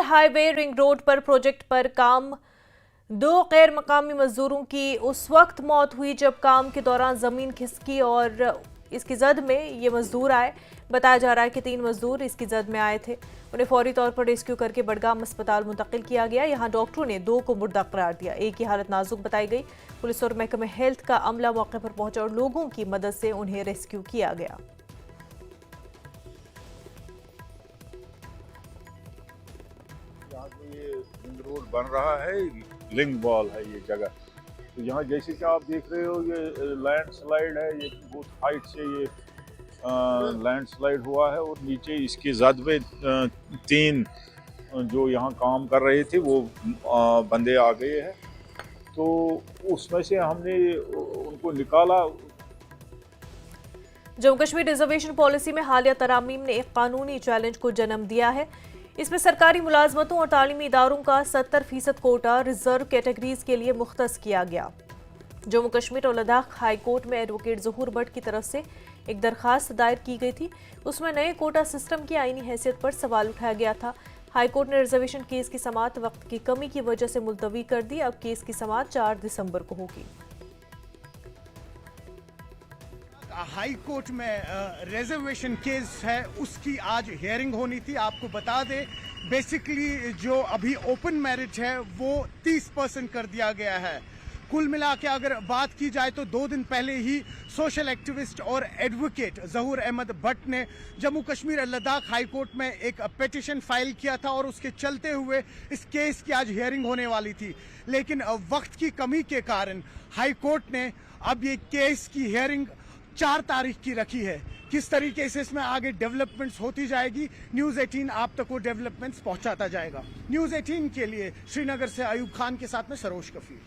Highway ring road पर project पर काम दो गैर मकामी मजदूरों की उस वक्त मौत हुई जब काम के दौरान जमीन खिसकी और इसकी जद में ये मजदूर आए। बताया जा रहा है कि 3 मजदूर इसकी जद में आए थे। उन्हें फौरी तौर पर रेस्क्यू करके बडगाम अस्पताल मुंतकिल किया गया। यहां डॉक्टरों ने 2 को मुर्दा करार दिया। एक की हालत नाजुक बताई गई। पुलिस और महकमे हेल्थ का अमला मौके पर पहुंचा और लोगों की मदद से उन्हें रेस्क्यू किया गया। ये रिंग रोड बन रहा है, लिंग वॉल है ये जगह। तो यहाँ जैसे कि आप देख रहे हो ये लैंडस्लाइड है, ये बहुत हाइट से ये लैंडस्लाइड हुआ है और नीचे इसके जद में 3 जो यहाँ काम कर रहे थे वो बंदे आ गए हैं। तो उसमें से हमने उनको निकाला। जम्मू कश्मीर रिजर्वेशन पॉलिसी में हालिया तरामीम ने एक कानूनी चैलेंज को जन्म दिया है। इसमें सरकारी मुलाजमतों और तालीमी इदारों का 70% कोटा रिजर्व कैटेगरीज के लिए मुख्तस किया गया। जम्मू कश्मीर और लद्दाख हाई कोर्ट में एडवोकेट ज़हूर भट्ट की तरफ से एक दरखास्त दायर की गई थी। उसमें नए कोटा सिस्टम की आईनी हैसियत पर सवाल उठाया गया था। हाई कोर्ट ने रिजर्वेशन केस की समाअत वक्त की कमी की वजह से मुलतवी कर दी। अब केस की समाअत 4 दिसंबर को होगी। हाई कोर्ट में रिजर्वेशन केस है, उसकी आज हियरिंग होनी थी। आपको बता दें बेसिकली जो अभी ओपन मैरिज है वो 30% कर दिया गया है। कुल मिला के अगर बात की जाए तो 2 दिन पहले ही सोशल एक्टिविस्ट और एडवोकेट ज़हूर अहमद भट्ट ने जम्मू कश्मीर और लद्दाख हाई कोर्ट में एक पिटीशन फाइल किया था और उसके चलते हुए इस केस की आज हियरिंग होने वाली थी। लेकिन वक्त की कमी के कारण हाई कोर्ट ने अब ये केस की हियरिंग 4 तारीख की रखी है। किस तरीके से इसमें आगे डेवलपमेंट्स होती जाएगी, न्यूज़ 18 आप तक वो डेवलपमेंट्स पहुंचाता जाएगा। न्यूज़ 18 के लिए श्रीनगर से अयूब खान के साथ में Saroj Kafir.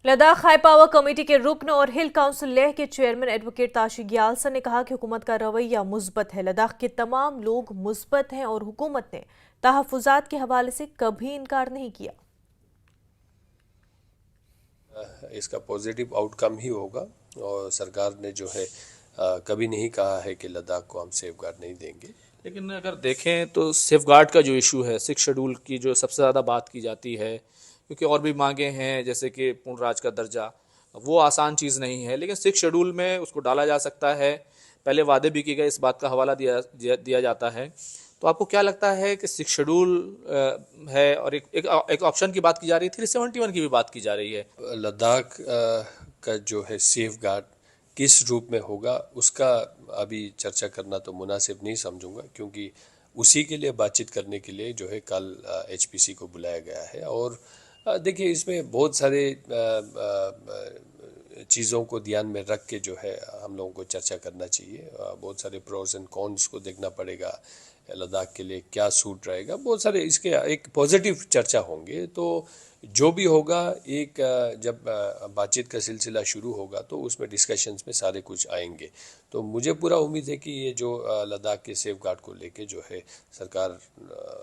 Ladakh high power committee के रुकन और हिल काउंसिल लेह के चेयरमैन एडवोकेट ताशी ग्यालसन ने कहा कि हुकूमत का रवैया मुस्बत है। लद्दाख के तमाम लोग मुस्बत हैं और हुकूमत ने तहफ़्फ़ुज़ात के हवाले से कभी इनकार नहीं किया। इसका पॉजिटिव आउटकम ही होगा और सरकार ने जो है कभी नहीं कहा है कि लद्दाख को हम सेफ गार्ड नहीं देंगे। लेकिन अगर देखें तो सेफ गार्ड का जो इशू है 6 शेड्यूल की जो सबसे ज़्यादा बात की जाती है, क्योंकि और भी मांगे हैं जैसे कि पूर्ण राज का दर्जा, वो आसान चीज़ नहीं है। लेकिन 6 शेड्यूल में उसको डाला जा सकता है। पहले वादे भी किए गए, इस बात का हवाला दिया जाता है। तो आपको क्या लगता है कि 6 शेड्यूल है और एक ऑप्शन की बात की जा रही है, 371 की भी बात की जा रही है। लद्दाख का जो है सेफ गार्ड किस रूप में होगा उसका अभी चर्चा करना तो मुनासिब नहीं समझूंगा, क्योंकि उसी के लिए बातचीत करने के लिए जो है कल HPC को बुलाया गया है। और देखिए इसमें बहुत सारे चीज़ों को ध्यान में रख के जो है हम लोगों को चर्चा करना चाहिए। बहुत सारे प्रोस एंड कॉन्स को देखना पड़ेगा, लद्दाख के लिए क्या सूट रहेगा, बहुत सारे इसके एक पॉजिटिव चर्चा होंगे। तो जो भी होगा, एक जब बातचीत का सिलसिला शुरू होगा तो उसमें डिस्कशंस में सारे कुछ आएंगे। तो मुझे पूरा उम्मीद है कि ये जो लद्दाख के सेफ गार्ड को लेके जो है सरकार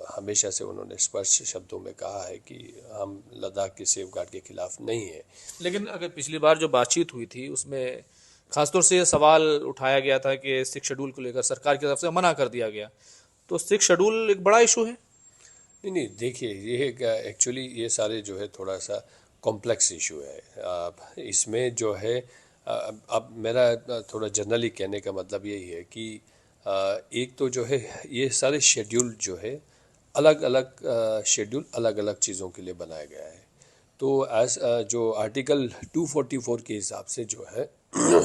हमेशा से उन्होंने स्पष्ट शब्दों में कहा है कि हम लद्दाख के सेफ गार्ड के खिलाफ नहीं है। लेकिन अगर पिछली बार जो बातचीत हुई थी उसमें खासतौर से ये सवाल उठाया गया था कि 6 शेड्यूल को लेकर सरकार की तरफ से मना कर दिया गया। तो 6 शेड्यूल एक बड़ा इशू है। नहीं, देखिए ये एक्चुअली ये सारे जो है थोड़ा सा कॉम्प्लेक्स इशू है। इसमें जो है अब मेरा थोड़ा जनरली कहने का मतलब यही है कि एक तो जो है ये सारे शेड्यूल जो है अलग अलग शेड्यूल अलग अलग चीज़ों के लिए बनाया गया है। तो एज जो आर्टिकल 244 के हिसाब से जो है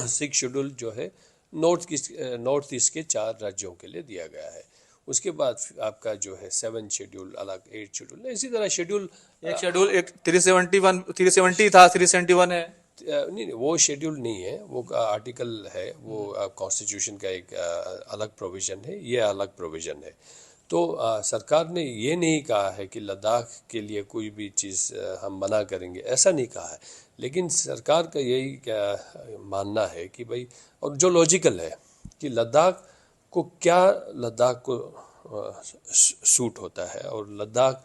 6 शेड्यूल जो है नॉर्थ ईस्ट के 4 राज्यों के लिए दिया गया है। उसके बाद आपका जो है 7 शेड्यूल अलग, 8 शेड्यूल, इसी तरह शेड्यूल एक 370 था, 371 है। नहीं, वो शेड्यूल नहीं है, वो आर्टिकल है, वो कॉन्स्टिट्यूशन का एक अलग प्रोविज़न है, ये अलग प्रोविज़न है। तो सरकार ने ये नहीं कहा है कि लद्दाख के लिए कोई भी चीज़ हम मना करेंगे, ऐसा नहीं कहा है। लेकिन सरकार का यही मानना है कि भाई, और जो लॉजिकल है कि लद्दाख को सूट होता है और लद्दाख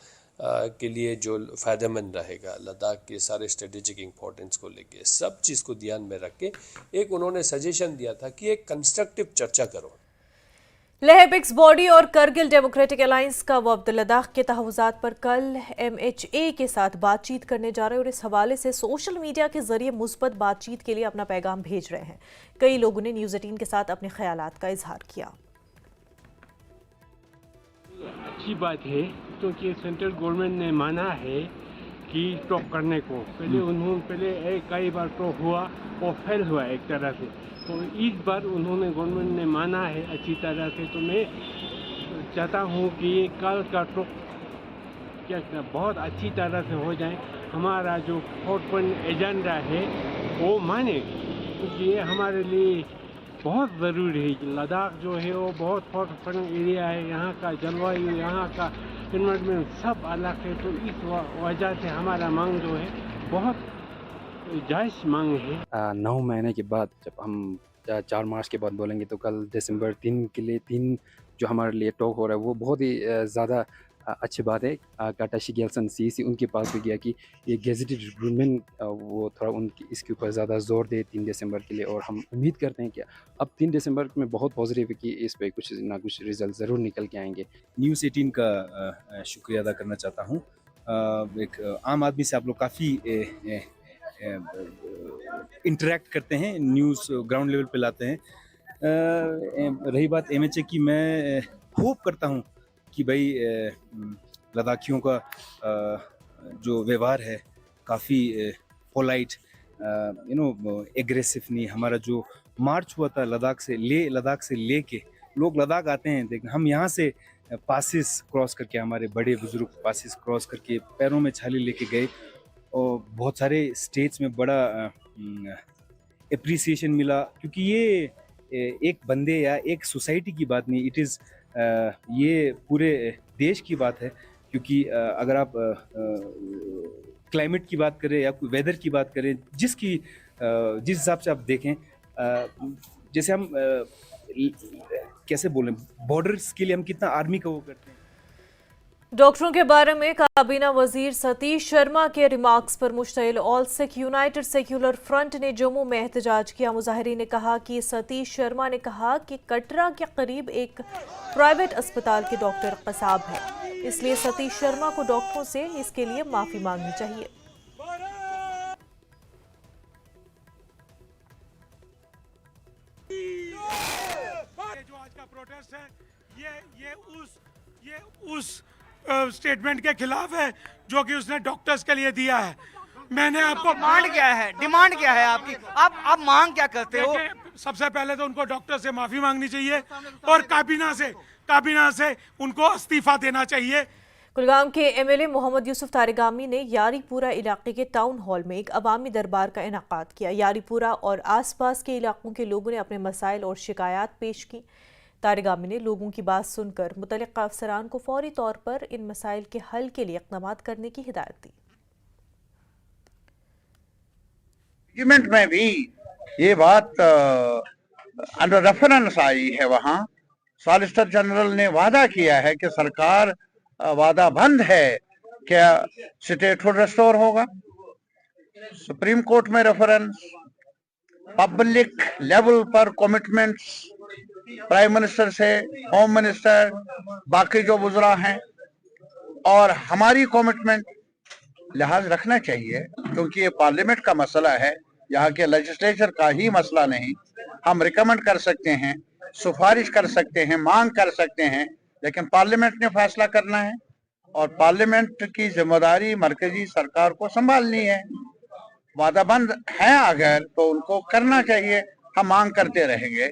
के लिए जो फ़ायदेमंद रहेगा, लद्दाख के सारे स्ट्रेटेजिक इम्पोर्टेंस को लेके सब चीज़ को ध्यान में रख के एक उन्होंने सजेशन दिया था कि एक कंस्ट्रक्टिव चर्चा करो। लेह पिक्स बॉडी और करगिल डेमोक्रेटिक अलायंस का वफ्द लद्दाख के तहव्वुज़ात पर कल MHA के साथ बातचीत करने जा रहे हैं और इस हवाले से सोशल मीडिया के जरिए मुस्बत बातचीत के लिए अपना पैगाम भेज रहे हैं। कई लोगों ने न्यूज़ 18 के साथ अपने ख्यालात का इजहार किया। अच्छी बात है क्योंकि सेंट्रल गवर्नमेंट ने माना है कि टॉक करने को। पहले कई बार टॉक हुआ और फेल हुआ एक तरह से, तो इस बार उन्होंने गवर्नमेंट ने माना है अच्छी तरह से। तो मैं चाहता हूँ कि कल का टॉक क्या बहुत अच्छी तरह से हो जाए। हमारा जो 4 पॉइंट एजेंडा है वो माने, क्योंकि ये हमारे लिए बहुत ज़रूरी है। लद्दाख जो है वो बहुत 4 पॉइंट एरिया है, यहाँ का जलवायु, यहाँ का इन्वायरमेंट सब अलग है। तो इस वजह से हमारा मांग जो है बहुत जायज़ मांग है। 9 महीने के बाद जब हम 4 मार्च के बाद बोलेंगे तो कल दिसंबर 3 के लिए 3 जो हमारे लिए टॉक हो रहा है वो बहुत ही ज़्यादा अच्छी बात है। काटाशी गेल्सन CEC उनके पास भी गया कि ये गेजेटेड रिक्रूटमेंट वो थोड़ा उनकी इसके ऊपर ज़्यादा जोर दे 3 दिसंबर के लिए। और हम उम्मीद करते हैं कि अब 3 दिसंबर में बहुत पॉजिटिव है कि इस पर कुछ ना कुछ रिजल्ट ज़रूर निकल के आएंगे। न्यूज़ 18 का शुक्रिया अदा करना चाहता हूँ। एक आम आदमी से आप लोग काफ़ी इंटरेक्ट करते हैं, न्यूज़ ग्राउंड लेवल पे लाते हैं। रही बात MHA की, मैं होप करता हूँ कि भाई लद्दाखियों का जो व्यवहार है काफ़ी पोलाइट, एग्रेसिव नहीं। हमारा जो मार्च हुआ था लद्दाख से ले के लोग लद्दाख आते हैं देखना। हम यहाँ से पासिस क्रॉस करके, हमारे बड़े बुजुर्ग पासिस क्रॉस करके पैरों में छाली लेके गए और बहुत सारे स्टेट्स में बड़ा एप्रिसिएशन मिला। क्योंकि ये एक बंदे या एक सोसाइटी की बात नहीं, इट इज़ ये पूरे देश की बात है। क्योंकि अगर आप क्लाइमेट की बात करें या कोई वेदर की बात करें, जिस हिसाब से आप देखें, जैसे हम कैसे बोलें, बॉर्डर्स के लिए हम कितना आर्मी का वो करते हैं। डॉक्टरों के बारे में काबीना वजीर सतीश शर्मा के रिमार्क्स पर मुश्तइल all Sikh united secular front ने जम्मू में एहतजाज किया। मुजाहिरीन ने कहा कि सतीश शर्मा ने कहा कि कटरा के करीब एक प्राइवेट अस्पताल के डॉक्टर कसाब है, इसलिए सतीश शर्मा को डॉक्टरों से इसके लिए माफी मांगनी चाहिए। जो आज का प्रोटेस्ट है ये उस स्टेटमेंट के खिलाफ है जो कि उसने डॉक्टर्स के लिए दिया है। मैंने आपको डिमांड क्या है आपकी? आप मांग क्या करते हो? सबसे पहले तो उनको डॉक्टर से माफी मांगनी चाहिए और काबीना से उनको इस्तीफा देना चाहिए। कुलगाम के MLA मोहम्मद यूसुफ तारिगामी ने यारीपुरा इलाके के टाउन हॉल में एक अवामी दरबार का इनेकाद किया। यारीपुरा और आसपास के इलाकों के लोगों ने अपने मसाइल और शिकायत पेश की। तारिगामी ने लोगों की बात सुनकर मुतल्लिका अफसरान को फौरी तौर पर इन मसाइल के हल के लिए इक़दाम करने की हिदायत दी। डॉक्यूमेंट में भी ये बात अंडर रेफरेंस आई है। वहाँ सॉलिसिटर जनरल ने वादा किया है कि सरकार वादा बंद है, क्या स्टेटहुड रिस्टोर होगा। सुप्रीम कोर्ट में रेफरेंस, पब्लिक लेवल पर कमिटमेंट्स प्राइम मिनिस्टर से, होम मिनिस्टर, बाकी जो वुज़रा हैं, और हमारी कमिटमेंट लिहाज रखना चाहिए। क्योंकि ये पार्लियामेंट का मसला है, यहाँ के लेजिस्लेचर का ही मसला नहीं। हम रिकमेंड कर सकते हैं, सिफारिश कर सकते हैं, मांग कर सकते हैं, लेकिन पार्लियामेंट ने फैसला करना है और पार्लियामेंट की जिम्मेदारी मरकजी सरकार को संभालनी है। वादाबंद है अगर तो उनको करना चाहिए, हम मांग करते रहेंगे।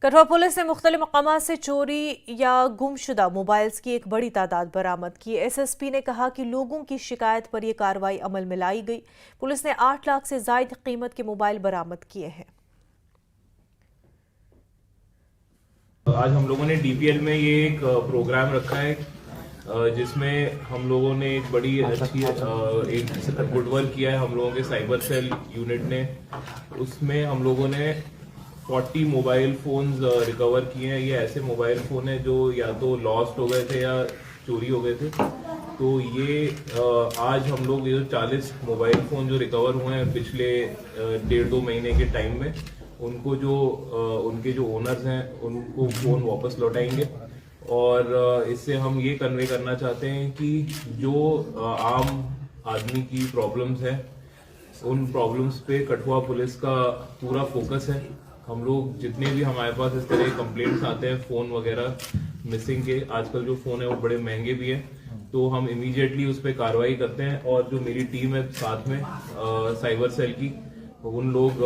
कठुआ पुलिस ने मुख्तलिफ मकामात से चोरी या गुमशुदा मोबाइल्स की एक बड़ी तादाद बरामद की। SSP ने कहा कि लोगों की शिकायत पर यह कार्रवाई अमल में लाई गई। पुलिस ने 8 लाख से ज्यादा कीमत के मोबाइल बरामद किए हैं। आज हम लोगों ने DPL में ये एक प्रोग्राम रखा है जिसमें हम लोगों ने एक बड़ी अच्छी एक गुडवर्क किया है हम लोगों के साइबर सेल यूनिट ने। उसमें हम लोगों ने 40 मोबाइल फोन्स रिकवर किए हैं। ये ऐसे मोबाइल फ़ोन हैं जो या तो लॉस्ट हो गए थे या चोरी हो गए थे। तो ये आज हम लोग ये 40 मोबाइल फ़ोन जो रिकवर हुए हैं पिछले 1.5-2 महीने के टाइम में, उनको जो उनके जो ओनर्स हैं उनको फ़ोन वापस लौटाएंगे। और इससे हम ये कन्वे करना चाहते हैं कि जो आम आदमी की प्रॉब्लम्स है उन प्रॉब्लम्स पे कठुआ पुलिस का पूरा फोकस है। हम लोग जितने भी हमारे पास इस तरह के कंप्लेंट्स आते हैं फ़ोन वगैरह मिसिंग के, आजकल जो फ़ोन है वो बड़े महंगे भी हैं, तो हम इमीडिएटली उस पर कार्रवाई करते हैं। और जो मेरी टीम है साथ में साइबर सेल की, उन लोग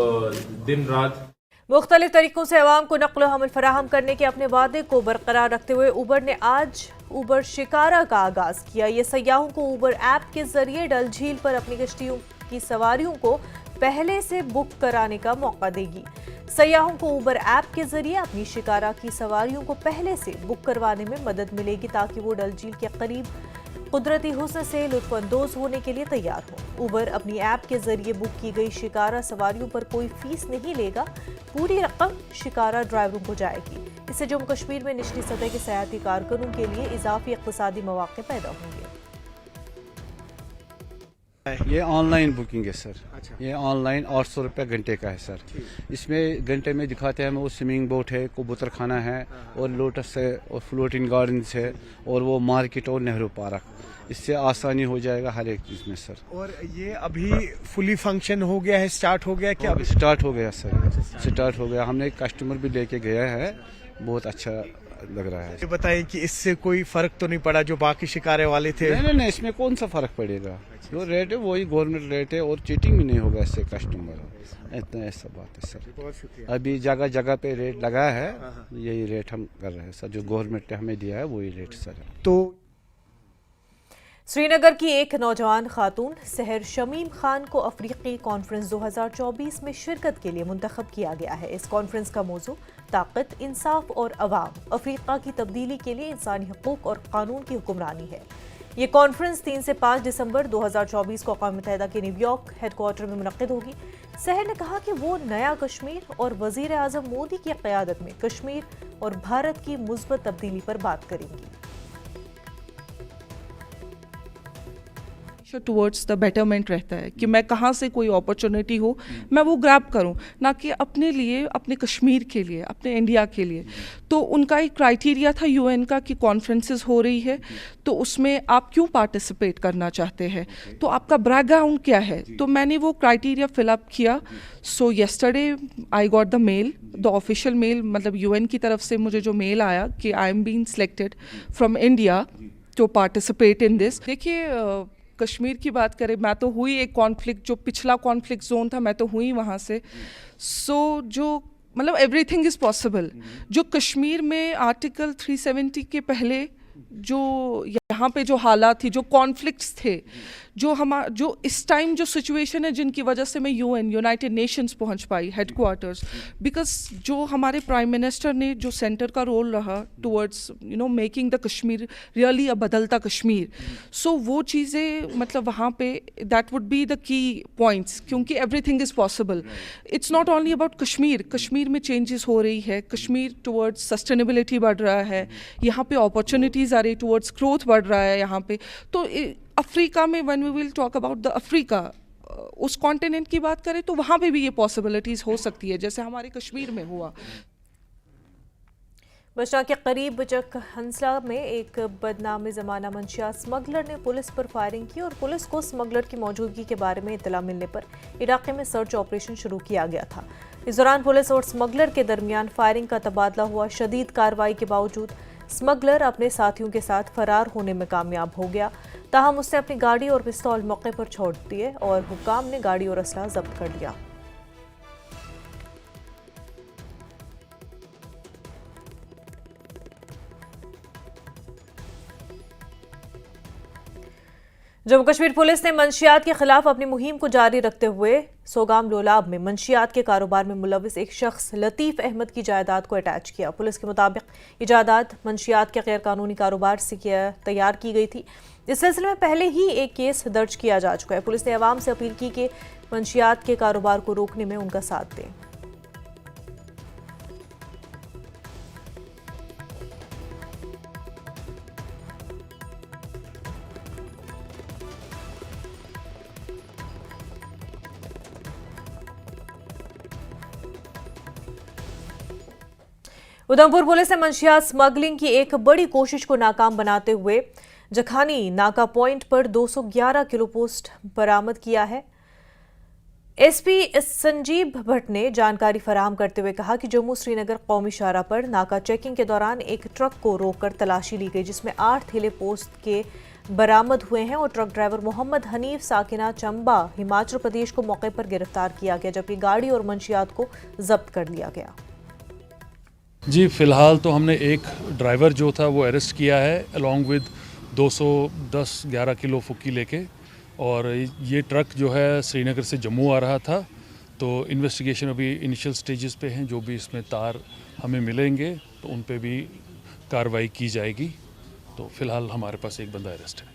दिन रात मुख्तलिफ तरीकों से अवाम को नक्ल हमल फराहम करने के अपने वादे को बरकरार रखते हुए उबर ने आज उबर शिकारा का आगाज किया। ये सयाहों को उबर ऐप के जरिए डल झील पर अपनी कश्तियों की सवारियों को पहले से बुक कराने का मौका देगी। सयाहों को उबर ऐप के जरिए अपनी शिकारा की सवारियों को पहले से बुक करवाने में मदद मिलेगी ताकि वो डल झील के करीब कुदरती हुस्न से लुत्फअंदोज होने के लिए तैयार हो। उबर अपनी ऐप के जरिए बुक की गई शिकारा सवारियों पर कोई फीस नहीं लेगा, पूरी रकम शिकारा ड्राइवरों को जाएगी। इससे जम्मू कश्मीर में निचली सतह के सयाहती कारकुनों के लिए इजाफी इक़्तिसादी मौक़े पैदा होंगे। ये ऑनलाइन बुकिंग है सर। अच्छा। ये ऑनलाइन 800 रुपये घंटे का है सर। इसमें घंटे में दिखाते हैं हमें वो स्विमिंग बोट है, कबूतर खाना है और लोटस है और फ्लोटिंग गार्डन्स है और वो मार्केट और नेहरू पार्क। इससे आसानी हो जाएगा हर एक चीज़ में सर। और ये अभी फुली फंक्शन हो गया है, स्टार्ट हो गया क्या? अभी स्टार्ट हो गया सर, स्टार्ट हो गया। हमने कस्टमर भी लेके गया है, बहुत अच्छा लग रहा है। ये बताइए कि इससे कोई फर्क तो नहीं पड़ा जो बाकी शिकारे वाले थे? नहीं, इसमें कौन सा फर्क पड़ेगा? जो रेट है वही गवर्नमेंट रेट है और चीटिंग भी नहीं होगा इससे कस्टमर। इतना ऐसा बात है सर। बहुत शुक्रिया। अभी जगह जगह पे रेट लगा है, यही रेट हम कर रहे हैं सर। जो गवर्नमेंट ने हमें दिया है वही रेट सर। तो श्रीनगर की एक नौजवान खातून सहर शमीम खान को अफ्रीकी कॉन्फ्रेंस 2024 में शिरकत के लिए मुंतखब किया गया है। इस कॉन्फ्रेंस का मौजू ताकत, इंसाफ और अवाम, अफ्रीका की तब्दीली के लिए इंसानी हकूक और कानून की हुक्मरानी है। ये कॉन्फ्रेंस 3 से 5 दिसंबर 2024 को अक़वाम मुत्तहिदा के न्यूयॉर्क हेडक्वार्टर में मुनक़्क़िद होगी। सहर ने कहा कि वो नया कश्मीर और वज़ीर आज़म मोदी की क़यादत में कश्मीर और भारत की मुस्बत तब्दीली पर बात करेंगी। टुवर्ड्स द बेटरमेंट रहता है कि मैं कहाँ से कोई अपॉर्चुनिटी हो मैं वो ग्रैब करूं, ना कि अपने लिए, अपने कश्मीर के लिए, अपने इंडिया के लिए। तो उनका एक क्राइटेरिया था यूएन का कि कॉन्फ्रेंसेस हो रही है तो उसमें आप क्यों पार्टिसिपेट करना चाहते हैं, तो आपका बैकग्राउंड क्या है। तो मैंने वो क्राइटेरिया फिलअप किया। So yesterday I got the mail, the official mail, मतलब यूएन की तरफ से मुझे जो मेल आया कि I am being selected from India to participate in this. देखिए कश्मीर की बात करें, मैं तो हुई एक कॉन्फ्लिक्ट, जो पिछला कॉन्फ्लिक्ट जोन था मैं तो हुई वहाँ से। सो जो मतलब एवरीथिंग इज़ पॉसिबल। जो कश्मीर में आर्टिकल 370 के पहले जो यहाँ पे जो हालात थी, जो कॉन्फ्लिक्ट्स थे, जो इस टाइम जो सिचुएशन है जिनकी वजह से मैं यूएन, यूनाइटेड नेशंस पहुँच पाई हेडक्वार्टर्स, बिकॉज जो हमारे प्राइम मिनिस्टर ने जो सेंटर का रोल रहा towards making the Kashmir really a बदलता कश्मीर। सो वो चीज़ें मतलब वहाँ पे that would be the key points, क्योंकि everything is possible. It's not only about Kashmir में चेंजेस हो रही है, कश्मीर टुवर्ड्स सस्टेनेबिलिटी बढ़ रहा है, यहाँ पे अपॉर्चुनिटीज़ आ रही, टुवर्ड्स ग्रोथ बढ़ रहा है यहाँ पे। तो अफ्रीका में when we will talk about the Africa, उस कॉन्टिनेंट की बात करें तो वहाँ पे भी ये पॉसिबिलिटीज़ हो सकती है जैसे हमारे कश्मीर में हुआ। बशरा के करीब बचक हंसला में एक बदनाम ज़माना मंशियात स्मगलर ने पुलिस पर फायरिंग की और पुलिस को स्मगलर की मौजूदगी के बारे में इत्तला मिलने पर इलाके में सर्च ऑपरेशन शुरू किया गया था। इस दौरान पुलिस और स्मगलर के दरमियान फायरिंग का तबादला हुआ। शदीद कार्रवाई के बावजूद स्मगलर अपने साथियों के साथ फरार होने में कामयाब हो गया। ताहम उसने अपनी गाड़ी और पिस्तौल मौके पर छोड़ दिए और हुक्काम ने गाड़ी और असला जब्त कर लिया। जम्मू कश्मीर पुलिस ने मंशियात के खिलाफ अपनी मुहिम को जारी रखते हुए सोगाम लोलाब में मंशियात के कारोबार में मुलविस एक शख्स लतीफ़ अहमद की जायदाद को अटैच किया। पुलिस के मुताबिक ये जायदाद मंशियात के गैर कानूनी कारोबार से तैयार की गई थी। इस सिलसिले में पहले ही एक केस दर्ज किया जा चुका है। पुलिस ने अवाम से अपील की कि मंशियात के कारोबार को रोकने में उनका साथ दें। उधमपुर पुलिस ने मंशियात स्मगलिंग की एक बड़ी कोशिश को नाकाम बनाते हुए जखानी नाका पॉइंट पर 211 किलो पोस्ट बरामद किया है। एसपी संजीव भट्ट ने जानकारी फराहम करते हुए कहा कि जम्मू श्रीनगर कौमी शाहराह पर नाका चेकिंग के दौरान एक ट्रक को रोककर तलाशी ली गई, जिसमें 8 थैले पोस्ट के बरामद हुए हैं और ट्रक ड्राइवर मोहम्मद हनीफ साकिना चंबा हिमाचल प्रदेश को मौके पर गिरफ्तार किया गया, जबकि गाड़ी और मंशियात को जब्त कर लिया गया। जी फ़िलहाल तो हमने एक ड्राइवर जो था वो अरेस्ट किया है अलॉन्ग विद 210-11 किलो फुक्की लेके, और ये ट्रक जो है श्रीनगर से जम्मू आ रहा था। तो इन्वेस्टिगेशन अभी इनिशियल स्टेजेस पे हैं। जो भी इसमें तार हमें मिलेंगे तो उन पे भी कार्रवाई की जाएगी। तो फिलहाल हमारे पास एक बंदा अरेस्ट है।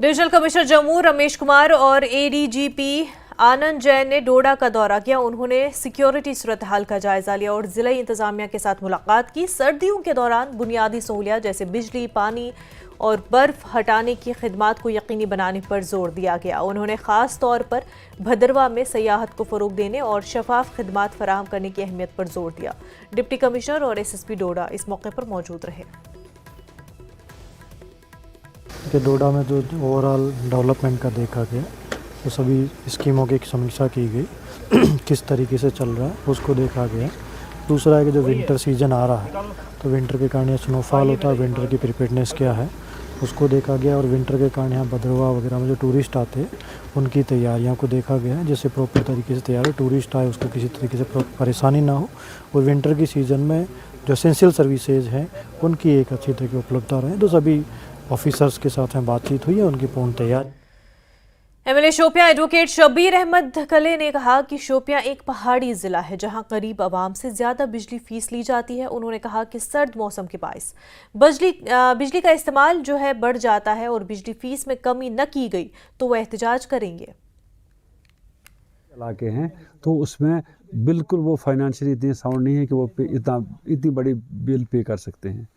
डिविजनल कमिश्नर जम्मू रमेश कुमार और एडीजीपी आनंद जैन ने डोडा का दौरा किया। उन्होंने सिक्योरिटी सूरत हाल का जायजा लिया और जिला इंतजामिया के साथ मुलाकात की। सर्दियों के दौरान बुनियादी सहूलियात जैसे बिजली, पानी और बर्फ हटाने की खिदमात को यकीनी बनाने पर जोर दिया गया। उन्होंने खास तौर पर भदरवा में सयाहत को फरोग देने और शफाफ खिदमात फराहम करने की अहमियत पर जोर दिया। डिप्टी कमिश्नर और एसएसपी डोडा इस मौके पर मौजूद रहे। डोडा में जो ओवरऑल डेवलपमेंट का देखा गया, तो सभी स्कीमों की समीक्षा की गई किस तरीके से चल रहा है उसको देखा गया। दूसरा है कि जो विंटर सीजन आ रहा है तो विंटर के कारण यहाँ स्नोफॉल होता है, विंटर की प्रिपेयर्डनेस क्या है उसको देखा गया। और विंटर के कारण यहाँ भद्रवा वगैरह में जो टूरिस्ट आते हैं उनकी तैयारियों को देखा गया है, जैसे प्रॉपर तरीके से तैयार हो, टूरिस्ट आए उसको किसी तरीके से परेशानी ना हो। और विंटर की सीज़न में जो एसेंशियल सर्विसेज हैं उनकी एक अच्छी तरीके उपलब्धता रहे। तो सभी ऑफिसर्स के साथ में बातचीत हुई है, उनकी पूर्ण तैयारी। एमएलए शोपियां एडवोकेट शब्बीर अहमद कले ने कहा कि शोपियां एक पहाड़ी जिला है जहां करीब आवाम से ज्यादा बिजली फीस ली जाती है। उन्होंने कहा कि सर्द मौसम के बायस बिजली का इस्तेमाल जो है बढ़ जाता है और बिजली फीस में कमी न की गई तो वह एहतजाज करेंगे। इलाके हैं तो उसमें बिल्कुल वो फाइनेंशियली इतने साउंड नहीं है कि वो इतनी बड़ी बिल पे कर सकते हैं।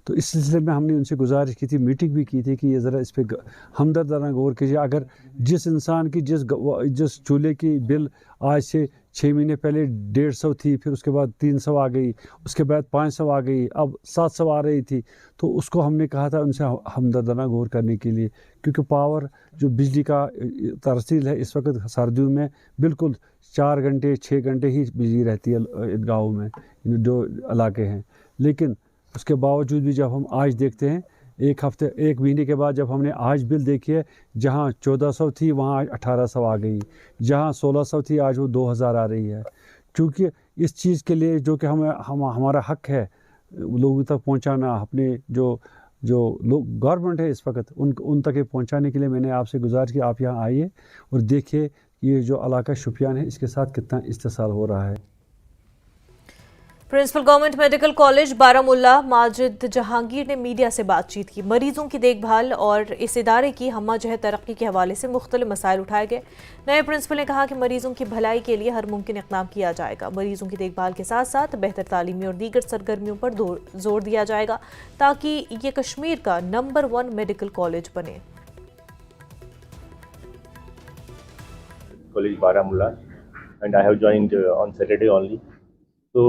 तो इस सिलसिले में हमने उनसे गुजारिश की थी, मीटिंग भी की थी कि ये ज़रा इस पर हमदर्दाना गौर कीजिए। अगर जिस इंसान की जिस चूल्हे की बिल आज से 6 महीने पहले 150 थी, फिर उसके बाद 300 आ गई, उसके बाद 500 आ गई, अब 700 आ रही थी, तो उसको हमने कहा था उनसे हमदर्दाना गौर करने के लिए, क्योंकि पावर जो बिजली का तरसील है इस वक्त सर्दियों में बिल्कुल 4 घंटे 6 घंटे ही बिजली रहती है गाँव में जो इलाके हैं। लेकिन उसके बावजूद भी जब हम आज देखते हैं एक महीने के बाद जब हमने आज बिल देखी है, जहाँ 1400 थी वहाँ 1800 आ गई, जहाँ 1600 थी आज वो 2000 आ रही है। क्योंकि इस चीज़ के लिए जो कि हमारा हक है लोगों तक पहुँचाना, अपने जो लोग गवर्नमेंट है इस वक्त उन तक पहुँचाने के लिए मैंने आपसे गुजारिश की आप यहाँ आइए और देखिए ये जो इलाका शोपियान है इसके साथ कितना इस्तेसाल हो रहा है। Principal government medical college Baramulla Majid Jahangir ने मीडिया से बातचीत की। मरीजों की देखभाल और इस इदारे की हमजहत तरक्की के हवाले से मुख्तलिफ मसाइल उठाए गए। नए प्रिंसिपल ने कहा कि मरीजों की भलाई के लिए हर मुमकिन इक़दाम किया जाएगा। मरीजों की देखभाल के साथ साथ बेहतर तालीमी और दीगर सरगर्मियों पर जोर दिया जाएगा ताकि ये कश्मीर का नंबर 1 मेडिकल कॉलेज बने। College Baramulla, and I have joined on Saturday only. So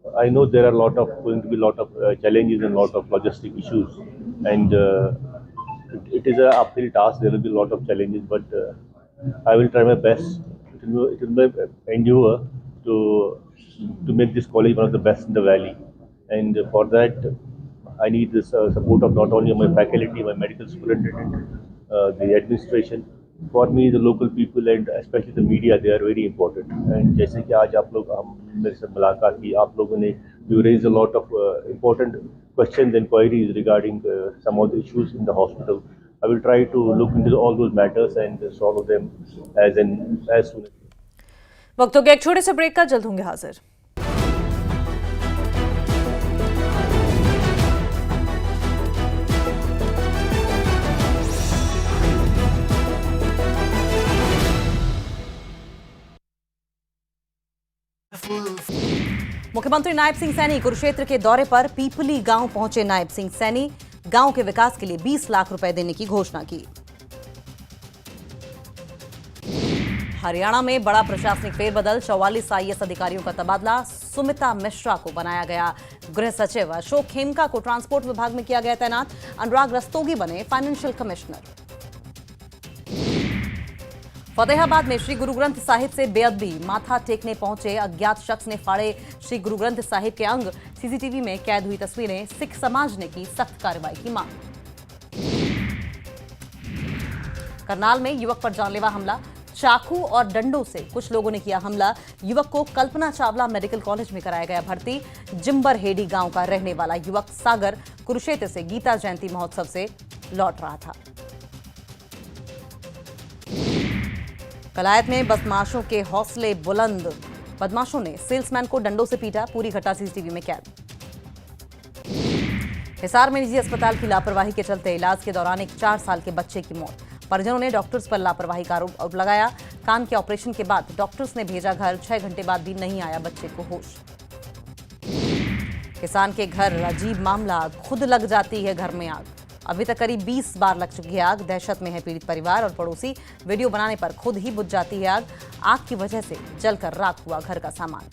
I know there are going to be lot of challenges and lot of logistic issues, and it is an uphill task. There will be a lot of challenges, but I will try my best. It will be my endeavor to make this college one of the best in the valley, and for that I need this support of not only my faculty, my medical superintendent, the administration. For me, the local people and especially the media, they are very important. And जैसे कि आज आप लोग मेरे से मुलाकात की, आप लोगों ने you raised a lot of important questions and queries regarding some of the issues in the hospital. I will try to look into all those matters and solve them as soon as. वक्त हो गया एक छोटे से break का, जल्द होंगे हाजिर। मुख्यमंत्री नायब सिंह सैनी कुरुक्षेत्र के दौरे पर पीपली गांव पहुंचे। नायब सिंह सैनी गांव के विकास के लिए 20 लाख रुपए देने की घोषणा की। हरियाणा में बड़ा प्रशासनिक फेरबदल, 44 IAS अधिकारियों का तबादला, सुमिता मिश्रा को बनाया गया गृह सचिव, अशोक खेमका को ट्रांसपोर्ट विभाग में किया गया तैनात, अनुराग रस्तोगी बने फाइनेंशियल कमिश्नर। फतेहाबाद में श्री गुरु ग्रंथ साहिब से बेअदबी, माथा टेकने पहुंचे अज्ञात शख्स ने फाड़े श्री गुरु ग्रंथ साहिब के अंग, सीसीटीवी में कैद हुई तस्वीरें, सिख समाज ने की सख्त कार्रवाई की मांग। करनाल में युवक पर जानलेवा हमला, चाकू और डंडों से कुछ लोगों ने किया हमला, युवक को कल्पना चावला मेडिकल कॉलेज में कराया गया भर्ती। जिम्बरहेड़ी गांव का रहने वाला युवक सागर कुरुक्षेत्र से गीता जयंती महोत्सव से लौट रहा था। कलायत में बदमाशों के हौसले बुलंद, बदमाशों ने सेल्समैन को डंडों से पीटा, पूरी घटना सीसीटीवी में कैद। हिसार में निजी अस्पताल की लापरवाही के चलते इलाज के दौरान एक 4 साल के बच्चे की मौत, परिजनों ने डॉक्टर्स पर लापरवाही का आरोप लगाया। कान के ऑपरेशन के बाद डॉक्टर्स ने भेजा घर, 6 घंटे बाद भी नहीं आया बच्चे को होश। किसान के घर अजीब मामला, खुद लग जाती है घर में आग, अभी तक करीब 20 बार लग चुकी है आग, दहशत में है पीड़ित परिवार और पड़ोसी, वीडियो बनाने पर खुद ही बुझ जाती है आग, आग की वजह से जलकर राख हुआ घर का सामान।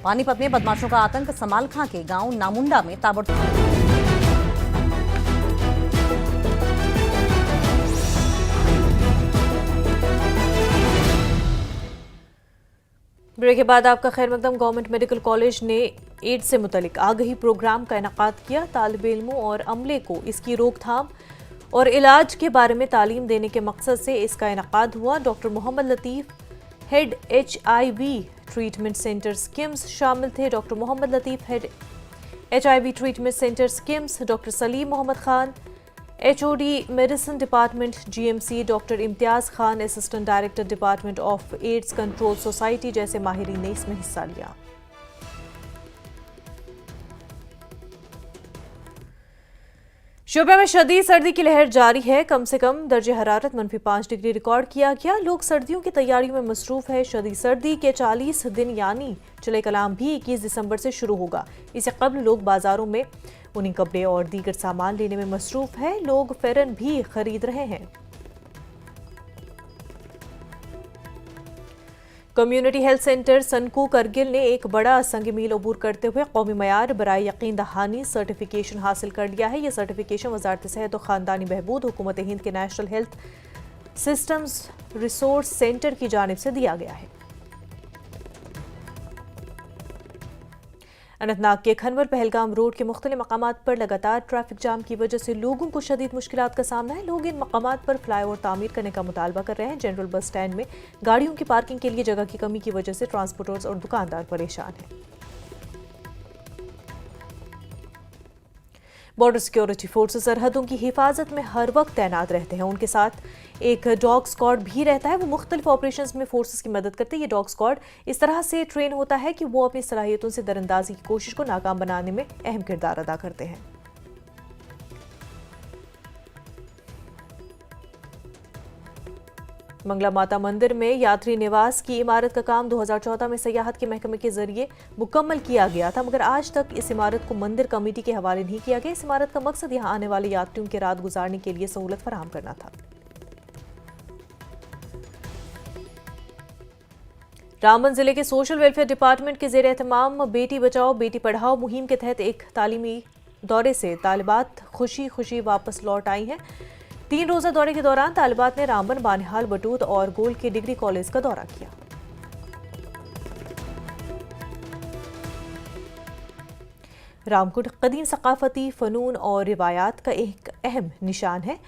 पानीपत में बदमाशों का आतंक, समालखां के गांव नामुंडा में ताबड़तोड़। ब्रेक के बाद आपका खैर मकदम। गवर्नमेंट मेडिकल कॉलेज ने एड्स से मुतलिक आगही प्रोग्राम का इनेकाद किया। तालिब इल्मों और अमले को इसकी रोकथाम और इलाज के बारे में तालीम देने के मकसद से इसका इनेकाद हुआ। Doctor Mohammad Latif, head HIV treatment centre SKIMS शामिल थे। Doctor Mohammad Latif, head HIV treatment centre SKIMS, doctor Salim Mohammad Khan, HOD medicine department GMC, doctor Imtiaz Khan, assistant director department of AIDS control society जैसे माहिरीन ने इसमें हिस्सा लिया। शोबे में शदीद सर्दी की लहर जारी है। कम से कम दर्जे हरारत -5 डिग्री रिकॉर्ड किया गया। लोग सर्दियों की तैयारियों में मसरूफ है। शदीद सर्दी के 40 दिन यानी चले कलाम भी 21 दिसंबर से शुरू होगा। इससे कबल लोग बाजारों में ऊनी कपड़े और दीगर सामान लेने में मसरूफ है। लोग फेरन भी खरीद रहे हैं। Community health centre Sanku Kargil ने एक बड़ा संग मील अबूर करते हुए कौमी मयार बराए यकीन दहानी सर्टिफिकेशन हासिल कर लिया है। यह सर्टिफिकेशन वजारत सेहत और ख़ानदानी बहबूद हुकूमत हिंद के national health systems resource centre की जानिब से दिया गया है। अनंतनाग के खनवर पहलगाम रोड के मुख्तलिफ मकामात पर लगातार ट्रैफिक जाम की वजह से लोगों को शदीद मुश्किलात का सामना है। लोग इन मकामात पर फ्लाईओवर तामीर करने का मुतालबा कर रहे हैं। जनरल बस स्टैंड में गाड़ियों की पार्किंग के लिए जगह की कमी की वजह से ट्रांसपोर्टर्स और दुकानदार परेशान हैं। बॉर्डर सिक्योरिटी फोर्सेस सरहदों की हिफाजत में हर वक्त तैनात रहते हैं। उनके साथ एक डॉग स्क्वाड भी रहता है। वो मुख्तलिफ ऑपरेशंस में फोर्सेस की मदद करते हैं। ये डॉग स्क्वाड इस तरह से ट्रेन होता है कि वो अपनी सलाहियतों से दरअंदाजी की कोशिश को नाकाम बनाने में अहम किरदार अदा करते हैं। मंगला माता मंदिर में यात्री निवास की इमारत का काम 2014 में सयाहत के महकमे के जरिए मुकम्मल किया गया था, मगर आज तक इस इमारत को मंदिर कमेटी के हवाले नहीं किया गया। इस इमारत का मकसद यहां आने वाले यात्रियों के रात गुजारने के लिए सहूलत फराहम करना था। रामबन जिले के सोशल वेलफेयर डिपार्टमेंट के जेर एहतमाम बेटी बचाओ बेटी पढ़ाओ मुहिम के तहत एक तालीमी दौरे से तालिबात खुशी खुशी वापस लौट आई हैं। 3 रोज़ा दौरे के दौरान तालिबात ने रामबन, बानिहाल, बटूत और गोल के डिग्री कॉलेज का दौरा किया। रामकुंड कदीम सकाफती फ़नून और रिवायात का एक अहम निशान है।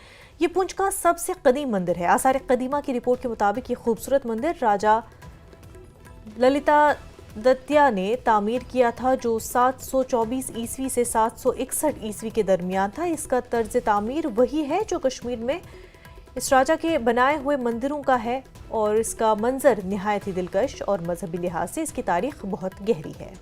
ये पुंछ का सबसे कदीम मंदिर है। आसार कदीमा की रिपोर्ट के मुताबिक ये खूबसूरत मंदिर राजा ललिता दत्या ने तामीर किया था, जो 724 ईस्वी से 761 ईस्वी के दरमियान था। इसका तर्ज तामीर वही है जो कश्मीर में इस राजा के बनाए हुए मंदिरों का है और इसका मंजर निहायत ही दिलकश और मजहबी लिहाज से इसकी तारीख बहुत गहरी है।